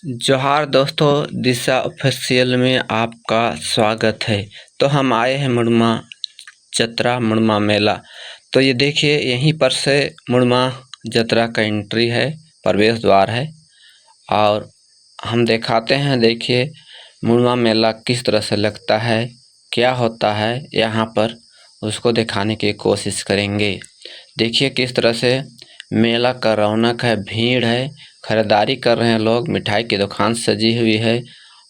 जोहार दोस्तों, दिशा ऑफिशियल में आपका स्वागत है। तो हम आए हैं मुड़मा जतरा मुड़मा मेला। तो ये देखिए, यहीं पर से मुड़मा जतरा का एंट्री है, प्रवेश द्वार है। और हम दिखाते हैं, देखिए मुड़मा मेला किस तरह से लगता है, क्या होता है यहाँ पर, उसको दिखाने की कोशिश करेंगे। देखिए किस तरह से मेला का रौनक है, भीड़ है, खरीदारी कर रहे हैं लोग, मिठाई की दुकान सजी हुई है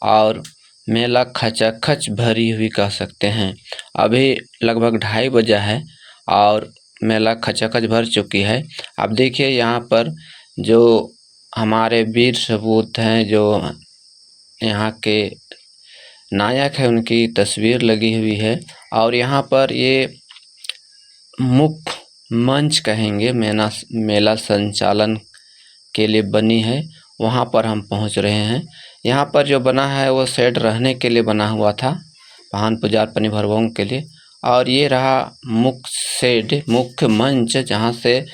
और मेला खचाखच भरी हुई कह सकते हैं। अभी लगभग 2:30 बजा है और मेला खचाखच भर चुकी है। अब देखिए यहाँ पर जो हमारे वीर सपूत हैं, जो यहाँ के नायक है, उनकी तस्वीर लगी हुई है। और यहाँ पर ये मुख्य मंच कहेंगे, मेला संचालन के लिए बनी है, वहाँ पर हम पहुँच रहे हैं। यहाँ पर जो बना है वो शेड रहने के लिए बना हुआ था, वाहन पुजार परिवहन के लिए। और ये रहा मुख्य शेड, मुख्य मंच, जहाँ से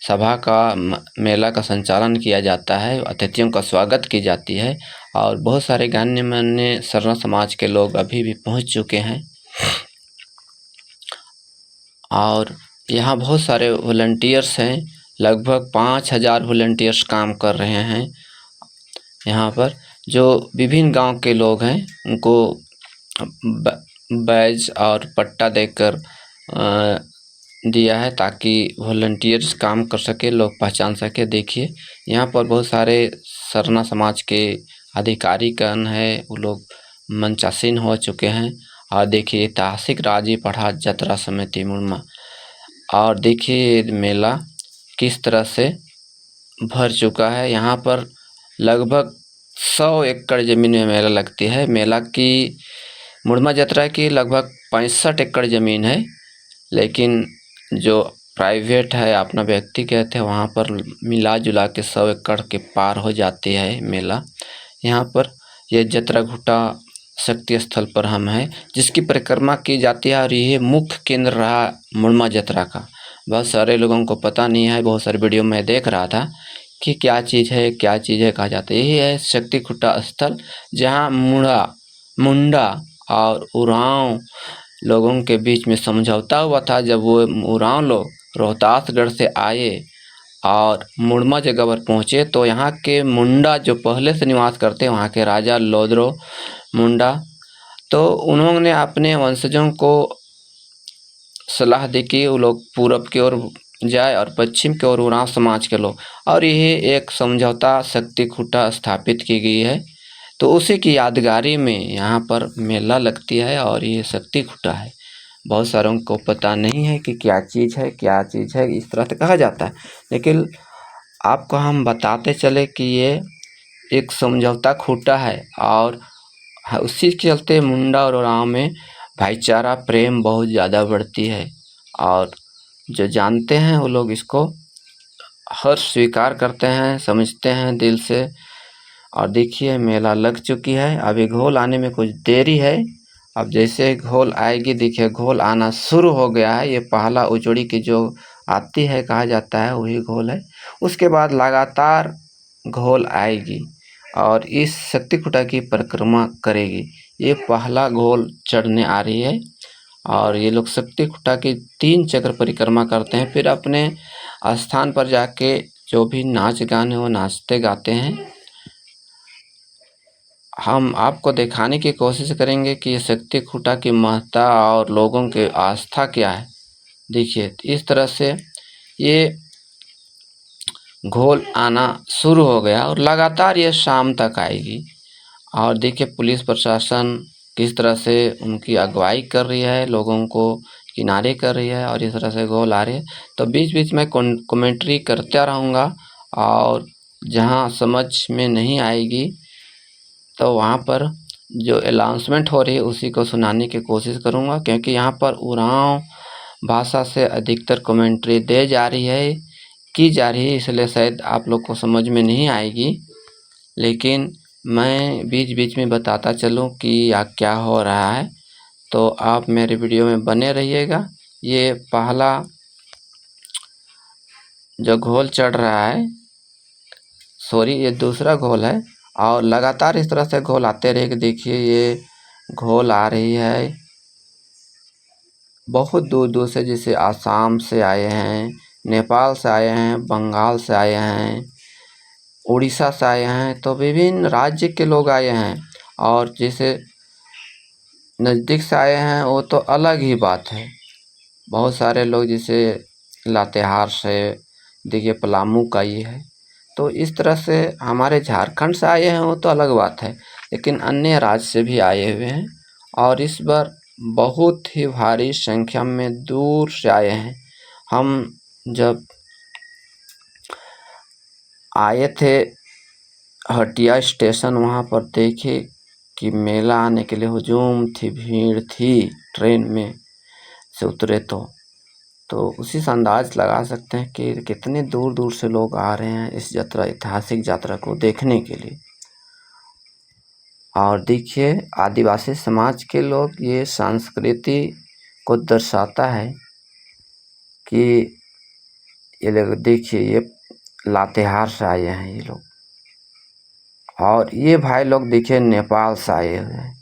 सभा का मेला का संचालन किया जाता है, अतिथियों का स्वागत की जाती है। और बहुत सारे गण्य-मान्य शरण समाज के लोग अभी भी पहुँच चुके हैं। और यहाँ बहुत सारे वॉलंटियर्स हैं, लगभग 5000 वॉलंटियर्स काम कर रहे हैं यहाँ पर। जो विभिन्न गांव के लोग हैं उनको बैज और पट्टा देकर दिया है ताकि वॉलंटियर्स काम कर सके, लोग पहचान सके। देखिए यहाँ पर बहुत सारे सरना समाज के अधिकारीगण है, वो लोग मंचासीन हो चुके हैं। और देखिए ऐतिहासिक राजी पढ़ा जतरा समिति मुड़मा। और देखिए मेला किस तरह से भर चुका है। यहाँ पर लगभग 100 एकड़ ज़मीन में मेला लगती है। मेला की मुड़मा जतरा की लगभग 65 एकड़ ज़मीन है, लेकिन जो प्राइवेट है, अपना व्यक्तिगत है, वहाँ पर मिला जुला के 100 एकड़ के पार हो जाती है मेला। यहाँ पर ये जतरा घुटा शक्ति स्थल पर हम हैं, जिसकी परिक्रमा की जाती है। और ये मुख्य केंद्र रहा मुड़मा जतरा का। बहुत सारे लोगों को पता नहीं है, बहुत सारे वीडियो में देख रहा था कि क्या चीज़ है, क्या चीज़ है कहा जाता है। यही है शक्ति खुटा स्थल, जहाँ मुंडा और उरांव लोगों के बीच में समझौता हुआ था। जब वो उरांव लोग रोहतासगढ़ से आए और मुड़मा जगह पर पहुँचे, तो यहाँ के मुंडा जो पहले से निवास करते हैं, वहाँ के राजा लोदरो मुंडा, तो उन्होंने अपने वंशजों को सलाह दी कि वो लोग पूरब की ओर जाए और पश्चिम की ओर उरांव समाज के लोग। और यह एक समझौता शक्ति खुटा स्थापित की गई है। तो उसी की यादगारी में यहाँ पर मेला लगती है और ये शक्ति खुटा है। बहुत सारों को पता नहीं है कि क्या चीज़ है, क्या चीज़ है, इस तरह से कहा जाता है। लेकिन आपको हम बताते चले कि ये एक समझौता खुटा है और उसी के चलते मुंडा और उरांव में भाईचारा प्रेम बहुत ज़्यादा बढ़ती है। और जो जानते हैं वो लोग इसको हर स्वीकार करते हैं, समझते हैं दिल से। और देखिए मेला लग चुकी है, अभी घोल आने में कुछ देरी है। अब जैसे घोल आएगी, देखिए घोल आना शुरू हो गया है। ये पहला उजड़ी की जो आती है, कहा जाता है, वही घोल है। उसके बाद लगातार घोल आएगी और इस शक्ति खुटा की परिक्रमा करेगी। ये पहला घोल चढ़ने आ रही है और ये लोग शक्ति खुटा की 3 चक्र परिक्रमा करते हैं। फिर अपने स्थान पर जाके जो भी नाच गाने वो नाचते गाते हैं। हम आपको दिखाने की कोशिश करेंगे कि शक्ति खुटा की महत्ता और लोगों की आस्था क्या है। देखिए इस तरह से ये घोल आना शुरू हो गया और लगातार ये शाम तक आएगी। और देखिए पुलिस प्रशासन किस तरह से उनकी अगुवाई कर रही है, लोगों को किनारे कर रही है और इस तरह से घोल आ रही है। तो बीच बीच में कमेंट्री करता रहूँगा और जहाँ समझ में नहीं आएगी तो वहाँ पर जो अनाउंसमेंट हो रही है उसी को सुनाने की कोशिश करूँगा, क्योंकि यहाँ पर उरांव भाषा से अधिकतर कमेंट्री की जा रही है, इसलिए शायद आप लोग को समझ में नहीं आएगी। लेकिन मैं बीच बीच में बताता चलूँ कि क्या हो रहा है, तो आप मेरे वीडियो में बने रहिएगा। ये पहला जो घोल चढ़ रहा है, सॉरी ये दूसरा घोल है और लगातार इस तरह से घोल आते रहेगी। देखिए ये घोल आ रही है बहुत दूर दूर से, जैसे आसाम से आए हैं, नेपाल से आए हैं, बंगाल से आए हैं, उड़ीसा से आए हैं, तो विभिन्न राज्य के लोग आए हैं। और जैसे नज़दीक से आए हैं वो तो अलग ही बात है। बहुत सारे लोग जैसे लातेहार से, देखिए पलामू का ये है। तो इस तरह से हमारे झारखंड से आए हैं वो तो अलग बात है, लेकिन अन्य राज्य से भी आए हुए हैं। और इस बार बहुत ही भारी संख्या में दूर से आए हैं। हम जब आए थे हटिया स्टेशन, वहाँ पर देखे कि मेला आने के लिए हुजूम थी, भीड़ थी। ट्रेन में से उतरे तो उसी से अंदाज लगा सकते हैं कि कितने दूर दूर से लोग आ रहे हैं इस यात्रा, ऐतिहासिक यात्रा को देखने के लिए। और देखिए आदिवासी समाज के लोग, ये संस्कृति को दर्शाता है कि ये लोग, देखिए ये लातेहार से आए हैं ये लोग। और ये भाई लोग देखिए नेपाल से आए हुए हैं,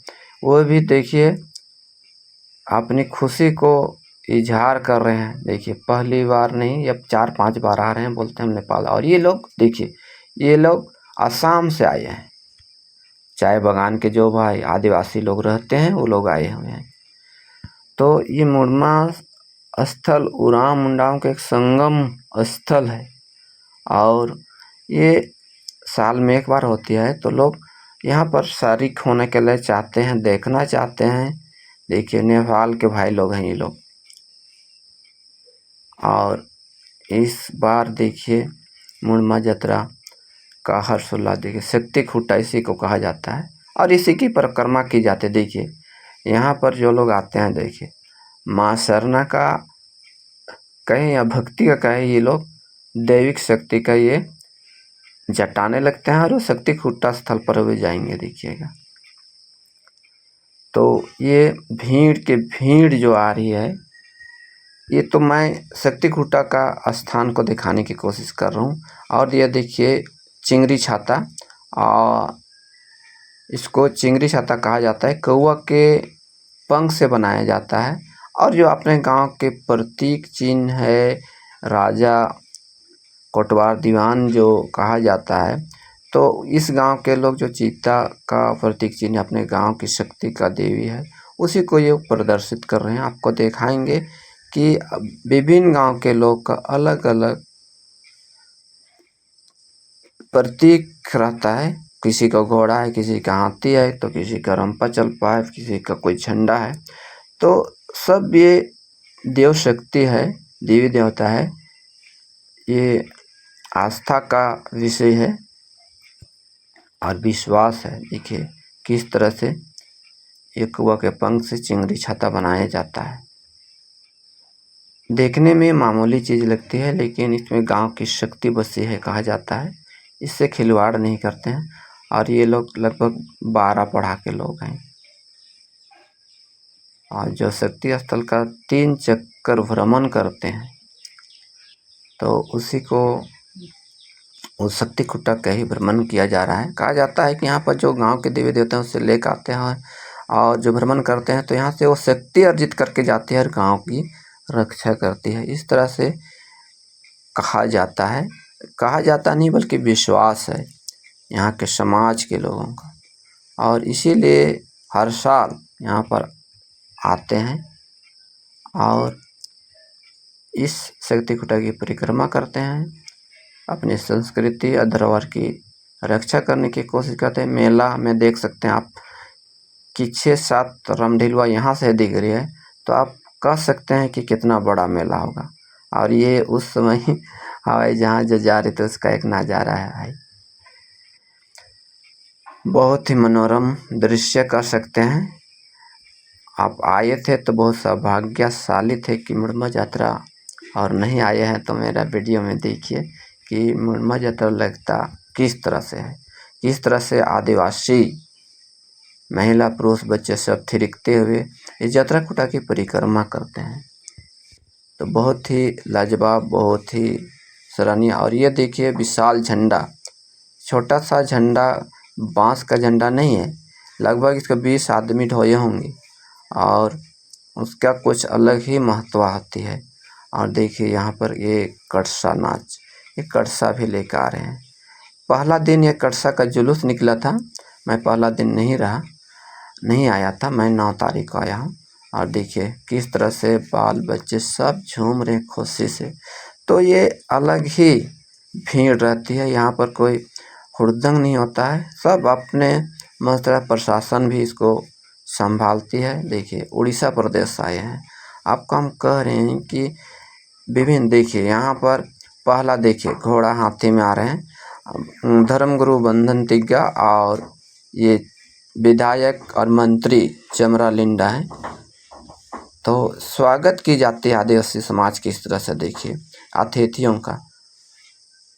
वो भी देखिए अपनी खुशी को इजहार कर रहे हैं। देखिए पहली बार नहीं, अब 4-5 बार आ रहे हैं, बोलते हैं हम नेपाल। और ये लोग देखिए, ये लोग असम से आए हैं। चाय बागान के जो भाई आदिवासी लोग रहते हैं वो लोग आए हुए हैं। तो ये मुड़मा स्थल उरांव मुंडाओं का एक संगम स्थल है। और ये साल में एक बार होती है, तो लोग यहाँ पर शरीक होने के लिए चाहते हैं, देखना चाहते हैं। देखिए नेपाल के भाई लोग हैं ये लोग। और इस बार देखिए मुड़मा यात्रा का हर्षोल्लास, देखिए शक्ति खूटा इसी को कहा जाता है और इसी की परिक्रमा की जाती है। देखिए यहाँ पर जो लोग आते हैं, देखिए माँ सरना का कहें या भक्ति का कहें, ये लोग दैविक शक्ति का ये जटाने लगते हैं और वो शक्ति खूटा स्थल पर भी जाएंगे। देखिएगा तो ये भीड़ के भीड़ जो आ रही है, ये तो मैं शक्ति खूटा का स्थान को दिखाने की कोशिश कर रहा हूँ। और ये देखिए चिंगरी छाता, इसको चिंगरी छाता कहा जाता है। कौवा के पंख से बनाया जाता है और जो अपने गांव के प्रतीक चिन्ह है, राजा कोटवार दीवान जो कहा जाता है, तो इस गांव के लोग जो चीता का प्रतीक चिन्ह अपने गांव की शक्ति का देवी है, उसी को ये प्रदर्शित कर रहे हैं। आपको दिखाएंगे कि विभिन्न गांव के लोग का अलग अलग प्रतीक रहता है। किसी का घोड़ा है, किसी का हाथी है, तो किसी का रंपा चलपा है, किसी का कोई झंडा है। तो सब ये देव शक्ति है, देवी देवता है। ये आस्था का विषय है और विश्वास है। देखिए किस तरह से एक कौवा के पंख से चिंगरी छाता बनाया जाता है। देखने में मामूली चीज़ लगती है, लेकिन इसमें गांव की शक्ति बसी है कहा जाता है। इससे खिलवाड़ नहीं करते हैं। और ये लोग लगभग 12 पढ़ा के लोग हैं। और जो शक्ति स्थल का 3 चक्कर भ्रमण करते हैं, तो उसी को उस शक्ति खूटा का ही भ्रमण किया जा रहा है। कहा जाता है कि यहाँ पर जो गांव के देवी देवता हैं उससे लेकर आते हैं और जो भ्रमण करते हैं, तो यहाँ से वो शक्ति अर्जित करके जाती है और गांव की रक्षा करती है। इस तरह से कहा जाता है, कहा जाता नहीं बल्कि विश्वास है यहाँ के समाज के लोगों का। और इसीलिए हर साल यहाँ पर आते हैं और इस शक्ति खूटा की परिक्रमा करते हैं, अपनी संस्कृति और धरोहर की रक्षा करने की कोशिश करते हैं। मेला में देख सकते हैं आप कि 6-7 रामढिलवा यहाँ से दिख रही है, तो आप कह सकते हैं कि कितना बड़ा मेला होगा। और ये उस समय ही हवाई जहाज जो जा रही थी उसका एक नज़ारा है भाई, बहुत ही मनोरम दृश्य कर सकते हैं। आप आए थे तो बहुत सौभाग्यशाली थे कि मुड़मा यात्रा, और नहीं आए हैं तो मेरा वीडियो में देखिए कि मुड़मा यात्रा लगता किस तरह से है। किस तरह से आदिवासी महिला पुरुष बच्चे सब थिरकते हुए इस यात्रा खूटा की परिक्रमा करते हैं। तो बहुत ही लाजवाब, बहुत ही सराहनीय। और ये देखिए विशाल झंडा, छोटा सा झंडा बांस का झंडा नहीं है, लगभग इसका 20 आदमी ढोए होंगे और उसका कुछ अलग ही महत्व होती है। और देखिए यहाँ पर ये कड़सा नाच, ये कड़सा भी लेकर आ रहे हैं। पहला दिन ये कड़सा का जुलूस निकला था, मैं पहला दिन नहीं आया था, मैं 9 तारीख को आया हूँ। और देखिए किस तरह से बाल बच्चे सब झूम रहे हैं खुशी से। तो ये अलग ही भीड़ रहती है यहाँ पर, कोई हुड़दंग नहीं होता है, सब अपने मस्त तरह। प्रशासन भी इसको संभालती है। देखिए उड़ीसा प्रदेश आए हैं, आपको हम कह रहे हैं कि विभिन्न, देखिए यहाँ पर पहला देखिए घोड़ा हाथी में आ रहे हैं, धर्मगुरु बंधन तिग्गा और ये विधायक और मंत्री चमरा लिंडा है। तो स्वागत की जाती है आदिवासी समाज की इस तरह से, देखिए अतिथियों का।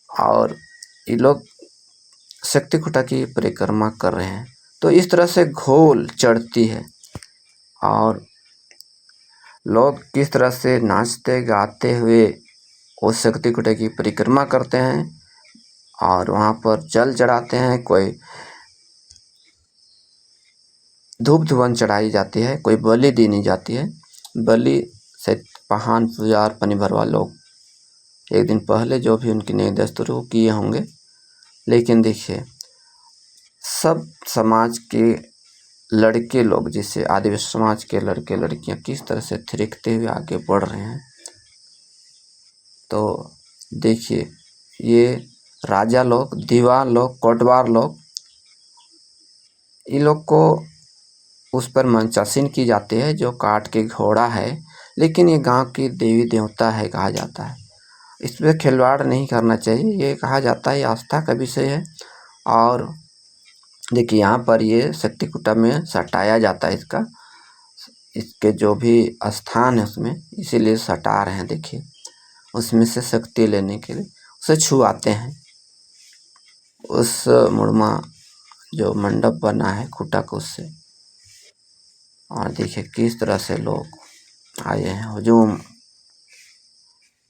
और ये लोग शक्ति खूटा की परिक्रमा कर रहे हैं। तो इस तरह से घोल चढ़ती है और लोग किस तरह से नाचते गाते हुए उस शक्ति खूटे की परिक्रमा करते हैं और वहाँ पर जल चढ़ाते हैं, कोई धूप धुवन चढ़ाई जाती है, कोई बलि दी जाती है। बलि से पहान पुजार पनी भरवा लोग एक दिन पहले जो भी उनकी नई दस्तूर वो किए होंगे। लेकिन देखिए सब समाज के लड़के लोग, जिसे आदिवासी समाज के लड़के लड़कियां किस तरह से थिरकते हुए आगे बढ़ रहे हैं। तो देखिए ये राजा लोग, दीवान लोग, कोटवार लोग, इन लोग को उस पर मंचासीन की जाती है जो काट के घोड़ा है, लेकिन ये गांव की देवी देवता है कहा जाता है। इस पर खिलवाड़ नहीं करना चाहिए, ये कहा जाता है आस्था का विषय है। और देखिए यहाँ पर ये शक्ति कूटा में सटाया जाता है इसके जो भी स्थान है उसमें, इसीलिए सटा रहे हैं। देखिए उसमें से शक्ति लेने के लिए उसे छुआते हैं, उस मुड़मा जो मंडप बना है खूटा को उससे। और देखिए किस तरह से लोग आए हैं हुजूम।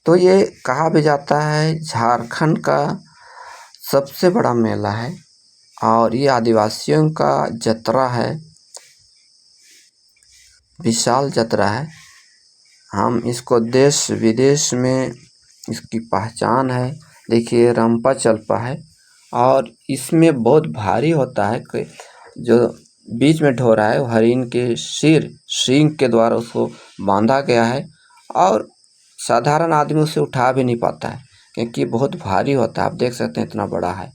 तो ये कहा भी जाता है झारखंड का सबसे बड़ा मेला है और ये आदिवासियों का जतरा है, विशाल जतरा है। हम इसको देश विदेश में इसकी पहचान है। देखिए रंपा चलपा है और इसमें बहुत भारी होता है कि जो बीच में ढोरा है वो हरिन के सींग के द्वारा उसको बांधा गया है और साधारण आदमी उसे उठा भी नहीं पाता है क्योंकि बहुत भारी होता है। आप देख सकते हैं इतना बड़ा है।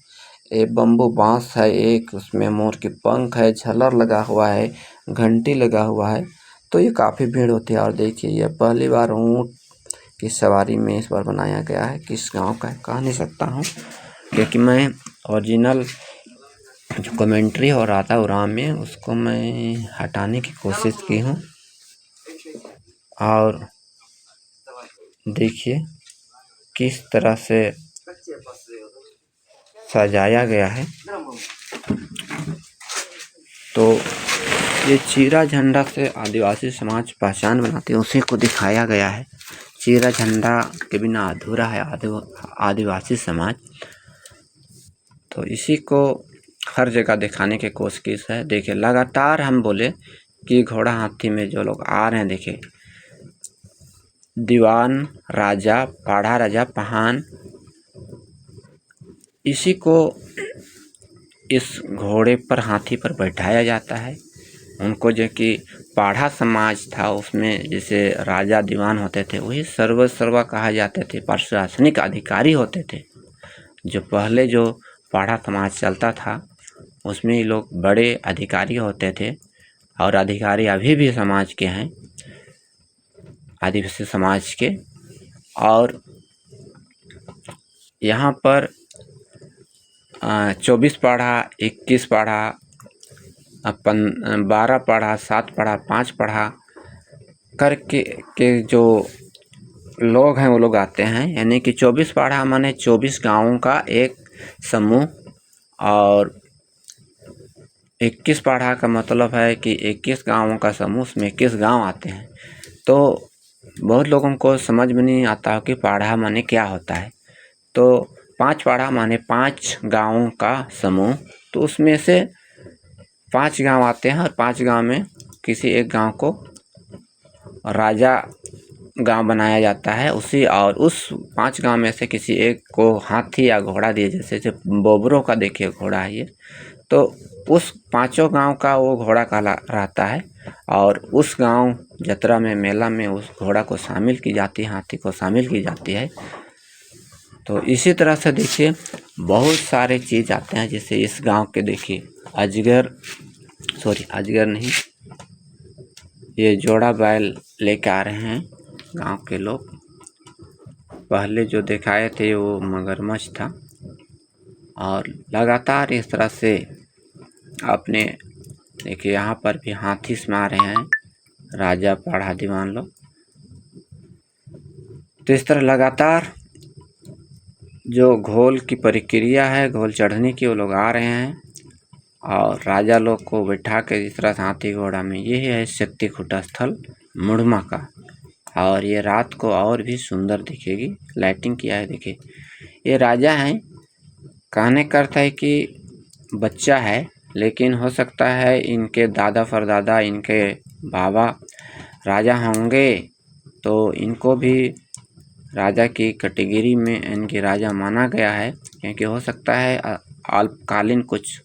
एक बम्बू बांस है, एक उसमें मोर के पंख है, झलर लगा हुआ है, घंटी लगा हुआ है। तो ये काफ़ी भीड़ होती है। और देखिए ये पहली बार ऊँट की सवारी में इस बार बनाया गया है। किस गांव का है कह नहीं सकता हूँ क्योंकि मैं ओरिजिनल जो कमेंट्री हो रहा था उराम में उसको मैं हटाने की कोशिश की हूँ। और देखिए किस तरह से सजाया गया है। तो ये चीरा झंडा से आदिवासी समाज पहचान बनाती है, उसी को दिखाया गया है। चीरा झंडा के बिना अधूरा है आदिवासी समाज। तो इसी को हर जगह दिखाने की कोशिश है। देखिए लगातार हम बोले कि घोड़ा हाथी में जो लोग आ रहे हैं, देखिए दीवान राजा, पाढ़ा राजा, पहान, इसी को इस घोड़े पर हाथी पर बैठाया जाता है। उनको जो कि पाढ़ा समाज था उसमें जैसे राजा दीवान होते थे वही सर्वा कहा जाते थे, प्रशासनिक अधिकारी होते थे। जो पहले जो पाढ़ा समाज चलता था उसमें ये लोग बड़े अधिकारी होते थे और अधिकारी अभी भी समाज के हैं, आदिवासी समाज के। और यहाँ पर 24 पाढ़ा, 21 पाढ़ा, 12 पाढ़ा, 7 पाढ़ा, 5 पाढ़ा करके के जो लोग हैं वो लोग आते हैं। यानी कि 24 पाढ़ा माने 24 गाँवों का एक समूह और 21 पाढ़ा का मतलब है कि 21 गाँवों का समूह, उसमें 21 गाँव आते हैं। तो बहुत लोगों को समझ में नहीं आता कि पाढ़ा माने क्या होता है। तो 5 पाढ़ा माने 5 गाँवों का समूह तो उसमें से 5 गांव आते हैं और 5 गांव में किसी एक गांव को राजा गांव बनाया जाता है उसी, और उस 5 गांव में से किसी एक को हाथी या घोड़ा दिए, जैसे बोबरों का देखिए घोड़ा है ये, तो उस 5 गांव का वो घोड़ा काला रहता है और उस गांव जतरा में मेला में उस घोड़ा को शामिल की जाती है, हाथी को शामिल की जाती है। तो इसी तरह से देखिए बहुत सारे चीज़ आते हैं, जैसे इस गांव के देखिए अजगर नहीं, ये जोड़ा बैल लेके आ रहे हैं गांव के लोग। पहले जो दिखाए थे वो मगरमच्छ था और लगातार इस तरह से अपने देखिए यहाँ पर भी हाथी से मार रहे हैं राजा पढ़ा दीवान लोग। तो इस तरह लगातार जो घोल की प्रक्रिया है, घोल चढ़ने की, वो लोग आ रहे हैं और राजा लोग को बैठा के इस तरह हाथी घोड़ा में। ये है शक्ति खूटा स्थल मुड़मा का, और ये रात को और भी सुंदर दिखेगी, लाइटिंग किया है। देखिए ये राजा हैं, कहने का अर्थ है कि बच्चा है, लेकिन हो सकता है इनके दादा परदादा, इनके बाबा राजा होंगे, तो इनको भी राजा की कैटेगरी में इनके राजा माना गया है, क्योंकि हो सकता है अल्पकालीन कुछ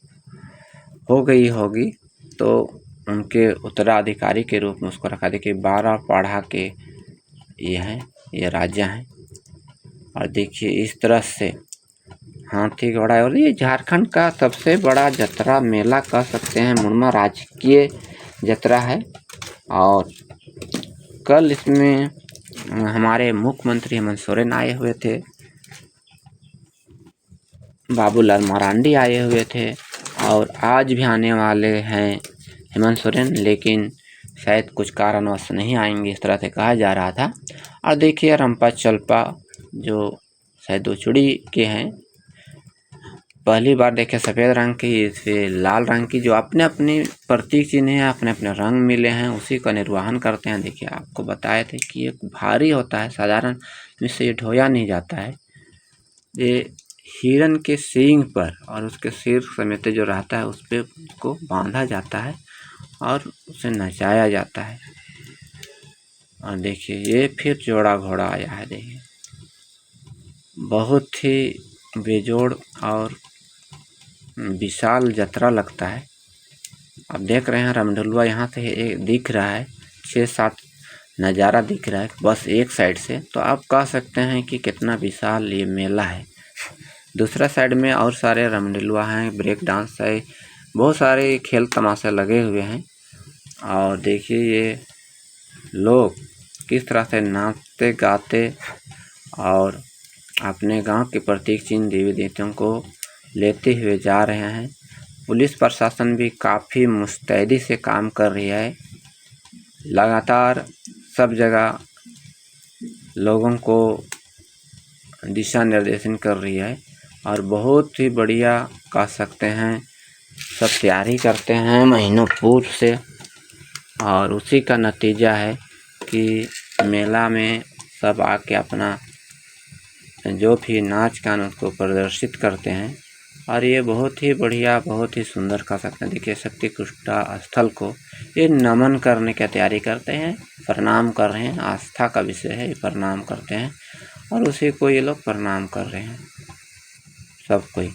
हो गई होगी तो उनके उत्तराधिकारी के रूप में उसको रखा। देखिए 12 पढ़ा के ये हैं, ये राजा हैं। और देखिए इस तरह से हाथी घोड़ा, और ये झारखंड का सबसे बड़ा जतरा मेला कह सकते हैं, मुड़मा राजकीय जतरा है। और कल इसमें हमारे मुख्यमंत्री हेमंत सोरेन आए हुए थे, बाबूलाल मरांडी आए हुए थे, और आज भी आने वाले हैं हेमंत सोरेन, लेकिन शायद कुछ कारणवश नहीं आएंगे, इस तरह से कहा जा रहा था। और देखिए रंपा चलपा जो शायद उचड़ी के हैं, पहली बार देखे सफ़ेद रंग की, इसे लाल रंग की, जो अपने अपने प्रतीक चिन्ह हैं, अपने अपने रंग मिले हैं, उसी का निर्वहन करते हैं। देखिए आपको बताए थे कि ये भारी होता है, साधारण इससे ये ढोया नहीं जाता है। ये हिरन के सींग पर और उसके सिर समेत जो रहता है उस पर उसको बांधा जाता है और उसे नचाया जाता है। और देखिए ये फिर जोड़ा घोड़ा आया है, देखिए बहुत ही बेजोड़ और विशाल जतरा लगता है। आप देख रहे हैं रामढलुआ यहाँ से एक दिख रहा है, 6-7 नज़ारा दिख रहा है बस एक साइड से, तो आप कह सकते हैं कि कितना विशाल ये मेला है। दूसरा साइड में और सारे रामढलुआ हैं, ब्रेक डांस है, बहुत सारे खेल तमाशे लगे हुए हैं। और देखिए ये लोग किस तरह से नाचते गाते और अपने गांव के प्रतीक चिन्ह देवी देवताओं को लेते हुए जा रहे हैं। पुलिस प्रशासन भी काफ़ी मुस्तैदी से काम कर रही है, लगातार सब जगह लोगों को दिशा निर्देशन कर रही है और बहुत ही बढ़िया कह सकते हैं, सब तैयारी करते हैं महीनों पूर्व से, और उसी का नतीजा है कि मेला में सब आके अपना जो भी नाच गान उसको प्रदर्शित करते हैं। और ये बहुत ही बढ़िया, बहुत ही सुंदर कह सकते हैं। देखिए शक्ति खूटा स्थल को ये नमन करने की तैयारी करते हैं, प्रणाम कर रहे हैं, आस्था का विषय है, ये प्रणाम करते हैं और उसी को ये लोग प्रणाम कर रहे हैं सब कोई।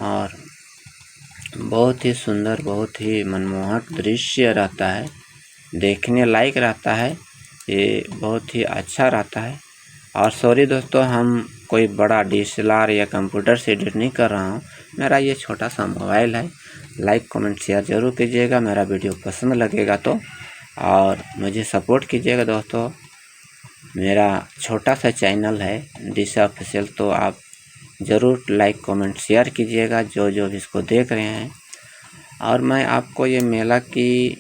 और बहुत ही सुंदर, बहुत ही मनमोहक दृश्य रहता है, देखने लायक रहता है, ये बहुत ही अच्छा रहता है। और सॉरी दोस्तों, हम कोई बड़ा DSLR या कंप्यूटर से एडिट नहीं कर रहा हूँ, मेरा ये छोटा सा मोबाइल है। लाइक कमेंट शेयर ज़रूर कीजिएगा मेरा वीडियो पसंद लगेगा तो, और मुझे सपोर्ट कीजिएगा दोस्तों। मेरा छोटा सा चैनल है दिशा ऑफिशियल, तो आप ज़रूर लाइक कमेंट शेयर कीजिएगा जो जो भी इसको देख रहे हैं। और मैं आपको ये मेला की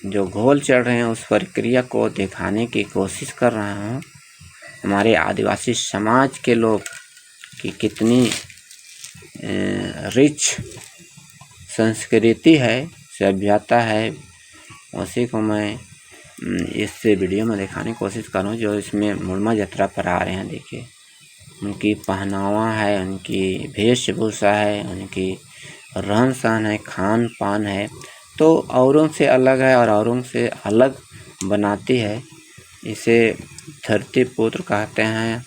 जो घोल चढ़ रहे हैं उस प्रक्रिया को दिखाने की कोशिश कर रहा हूँ। हमारे आदिवासी समाज के लोग की कितनी रिच संस्कृति है, सभ्यता है, उसी को मैं इस वीडियो में दिखाने की कोशिश कर रहा हूँ, जो इसमें मुड़मा जतरा पर आ रहे हैं। देखिए उनकी पहनावा है, उनकी वेशभूषा है, उनकी रहन सहन है, खान पान है, तो औरों से अलग है और औरों से अलग बनाती है। इसे धरती पुत्र कहते हैं।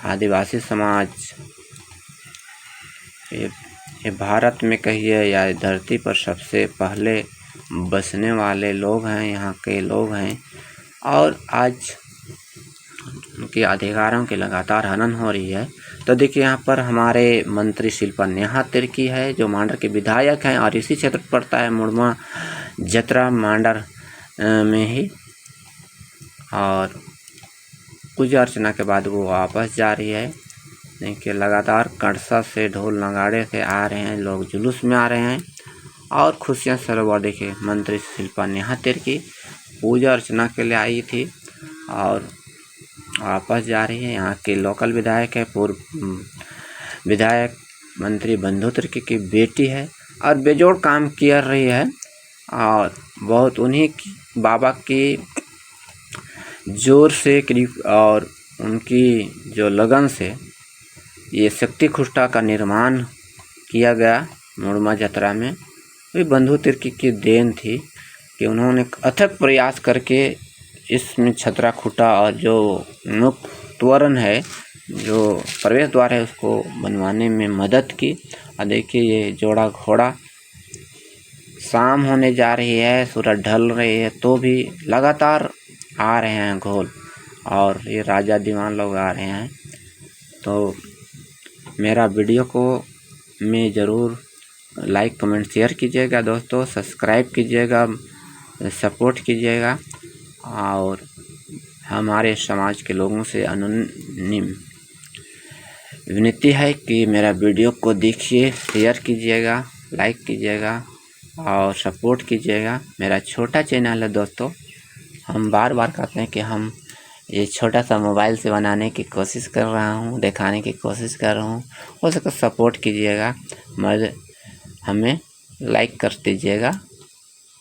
आदिवासी समाज ये भारत में कहिए या धरती पर सबसे पहले बसने वाले लोग हैं, यहाँ के लोग हैं। और आज उनके अधिकारों की लगातार हनन हो रही है। तो देखिए यहाँ पर हमारे मंत्री शिल्पा नेहा तिर्की है, जो मांडर के विधायक हैं और इसी क्षेत्र पड़ता है मुड़मा जतरा मांडर में ही। और पूजा अर्चना के बाद वो वापस जा रही है। देखिए लगातार कड़सा से ढोल नगाड़े से आ रहे हैं लोग, जुलूस में आ रहे हैं और खुशियाँ सरोवर। देखिए मंत्री शिल्पा नेहा तिर्की पूजा अर्चना के लिए आई थी और वापस जा रही है। यहाँ के लोकल विधायक है, पूर्व विधायक मंत्री बंधु तिर्की की बेटी है और बेजोड़ काम कर रही है। और बहुत उन्हीं की बाबा की जोर से और उनकी जो लगन से ये शक्ति खुष्टा का निर्माण किया गया मुड़मा जतरा में। वही बंधु तिर्की की देन थी कि उन्होंने अथक प्रयास करके इसमें छतरा खुटा और जो मुख्य त्वरण है, जो प्रवेश द्वार है, उसको बनवाने में मदद की। और देखिए ये जोड़ा घोड़ा शाम होने जा रही है, सूरज ढल रही है, तो भी लगातार आ रहे हैं घोल और ये राजा दीवान लोग आ रहे हैं। तो मेरा वीडियो को में ज़रूर लाइक कमेंट शेयर कीजिएगा दोस्तों, सब्सक्राइब कीजिएगा, सपोर्ट कीजिएगा। और हमारे समाज के लोगों से अनुनिम विनती है कि मेरा वीडियो को देखिए, शेयर कीजिएगा, लाइक कीजिएगा और सपोर्ट कीजिएगा। मेरा छोटा चैनल है दोस्तों, हम बार बार कहते हैं कि हम ये छोटा सा मोबाइल से बनाने की कोशिश कर रहा हूँ, दिखाने की कोशिश कर रहा हूँ। हो सके सपोर्ट कीजिएगा, मगर हमें लाइक कर दीजिएगा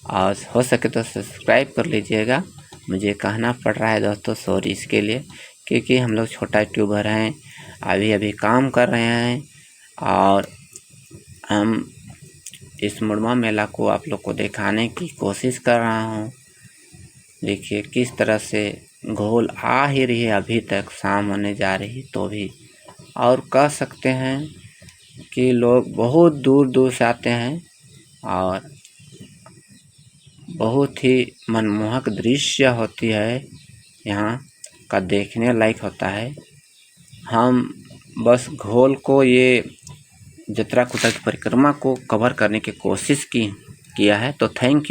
और हो सके तो सब्सक्राइब कर लीजिएगा। मुझे कहना पड़ रहा है दोस्तों, सॉरी इसके लिए, क्योंकि हम लोग छोटा यूट्यूबर हैं, अभी काम कर रहे हैं। और हम इस मुड़मा मेला को आप लोग को दिखाने की कोशिश कर रहा हूँ। देखिए किस तरह से घोल आ ही रही है, अभी तक शाम होने जा रही तो भी। और कह सकते हैं कि लोग बहुत दूर दूर से आते हैं और बहुत ही मनमोहक दृश्य होती है, यहाँ का देखने लायक होता है। हम बस घोल को, ये जतरा खुटा की परिक्रमा को कवर करने की कोशिश किया है। तो थैंक यू।